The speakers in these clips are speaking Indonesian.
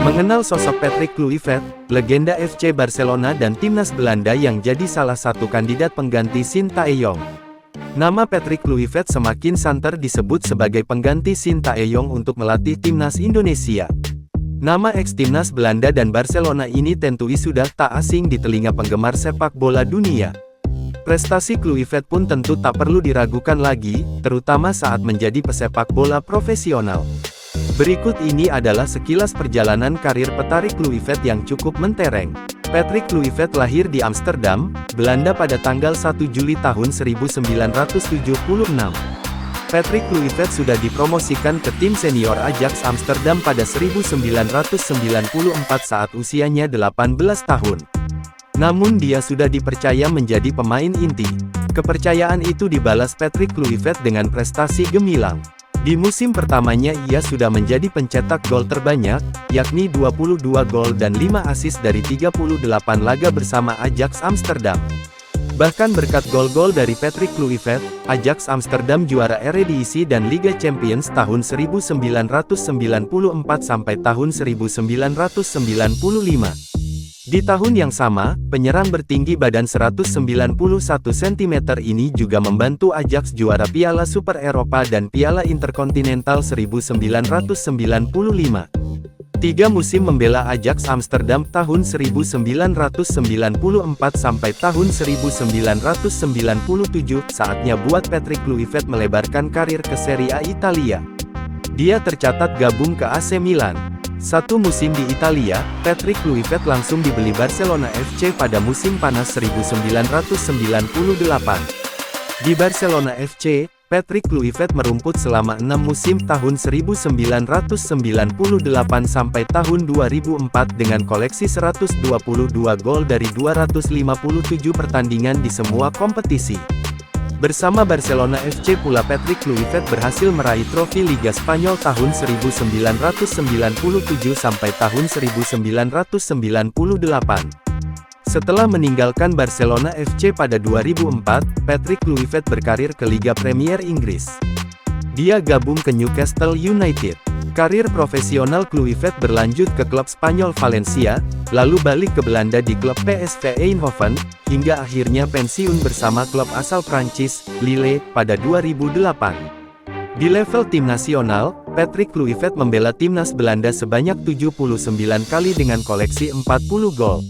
Mengenal sosok Patrick Kluivert, legenda FC Barcelona dan timnas Belanda yang jadi salah satu kandidat pengganti Sintayong. Nama Patrick Kluivert semakin santer disebut sebagai pengganti Sintayong untuk melatih timnas Indonesia. Nama ex-timnas Belanda dan Barcelona ini tentu sudah tak asing di telinga penggemar sepak bola dunia. Prestasi Kluivert pun tentu tak perlu diragukan lagi, terutama saat menjadi pesepak bola profesional. Berikut ini adalah sekilas perjalanan karir petarik Kluivert yang cukup mentereng. Patrick Kluivert lahir di Amsterdam, Belanda pada tanggal 1 Juli tahun 1976. Patrick Kluivert sudah dipromosikan ke tim senior Ajax Amsterdam pada 1994 saat usianya 18 tahun. Namun dia sudah dipercaya menjadi pemain inti. Kepercayaan itu dibalas Patrick Kluivert dengan prestasi gemilang. Di musim pertamanya ia sudah menjadi pencetak gol terbanyak, yakni 22 gol dan 5 assist dari 38 laga bersama Ajax Amsterdam. Bahkan berkat gol-gol dari Patrick Kluivert, Ajax Amsterdam juara Eredivisie dan Liga Champions tahun 1994 sampai tahun 1995. Di tahun yang sama, penyerang bertinggi badan 191 cm ini juga membantu Ajax juara Piala Super Eropa dan Piala Interkontinental 1995. 3 musim membela Ajax Amsterdam tahun 1994 sampai tahun 1997 saatnya buat Patrick Kluivert melebarkan karir ke Serie A Italia. Dia tercatat gabung ke AC Milan. 1 musim di Italia, Patrick Kluivert langsung dibeli Barcelona FC pada musim panas 1998. Di Barcelona FC, Patrick Kluivert merumput selama 6 musim tahun 1998 sampai tahun 2004 dengan koleksi 122 gol dari 257 pertandingan di semua kompetisi. Bersama Barcelona FC pula Patrick Kluivert berhasil meraih trofi Liga Spanyol tahun 1997 sampai tahun 1998. Setelah meninggalkan Barcelona FC pada 2004, Patrick Kluivert berkarir ke Liga Premier Inggris. Dia gabung ke Newcastle United. Karir profesional Kluivert berlanjut ke klub Spanyol Valencia, lalu balik ke Belanda di klub PSV Eindhoven, hingga akhirnya pensiun bersama klub asal Prancis, Lille, pada 2008. Di level tim nasional, Patrick Kluivert membela timnas Belanda sebanyak 79 kali dengan koleksi 40 gol.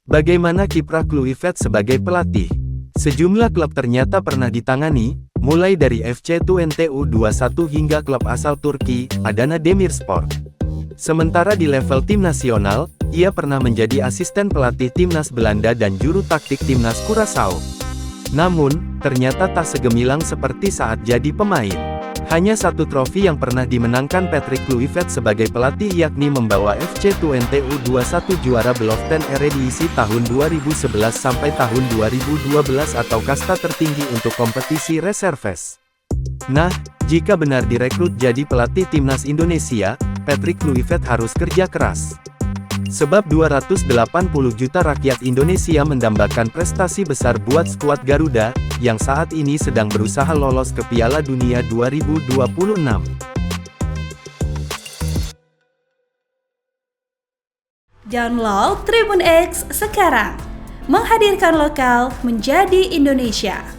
Bagaimana kiprah Kluivert sebagai pelatih? Sejumlah klub ternyata pernah ditangani, mulai dari FC Twente U21 hingga klub asal Turki, Adana Demirspor. Sementara di level tim nasional, ia pernah menjadi asisten pelatih timnas Belanda dan juru taktik timnas Curaçao. Namun, ternyata tak segemilang seperti saat jadi pemain. Hanya 1 trofi yang pernah dimenangkan Patrick Kluivert sebagai pelatih yakni membawa FC Twente U21 juara Beloften Eredivisie tahun 2011 sampai tahun 2012 atau kasta tertinggi untuk kompetisi reserves. Nah, jika benar direkrut jadi pelatih timnas Indonesia, Patrick Kluivert harus kerja keras. Sebab 280 juta rakyat Indonesia mendambakan prestasi besar buat skuad Garuda, yang saat ini sedang berusaha lolos ke Piala Dunia 2026. Download Tribun X sekarang, menghadirkan lokal menjadi Indonesia.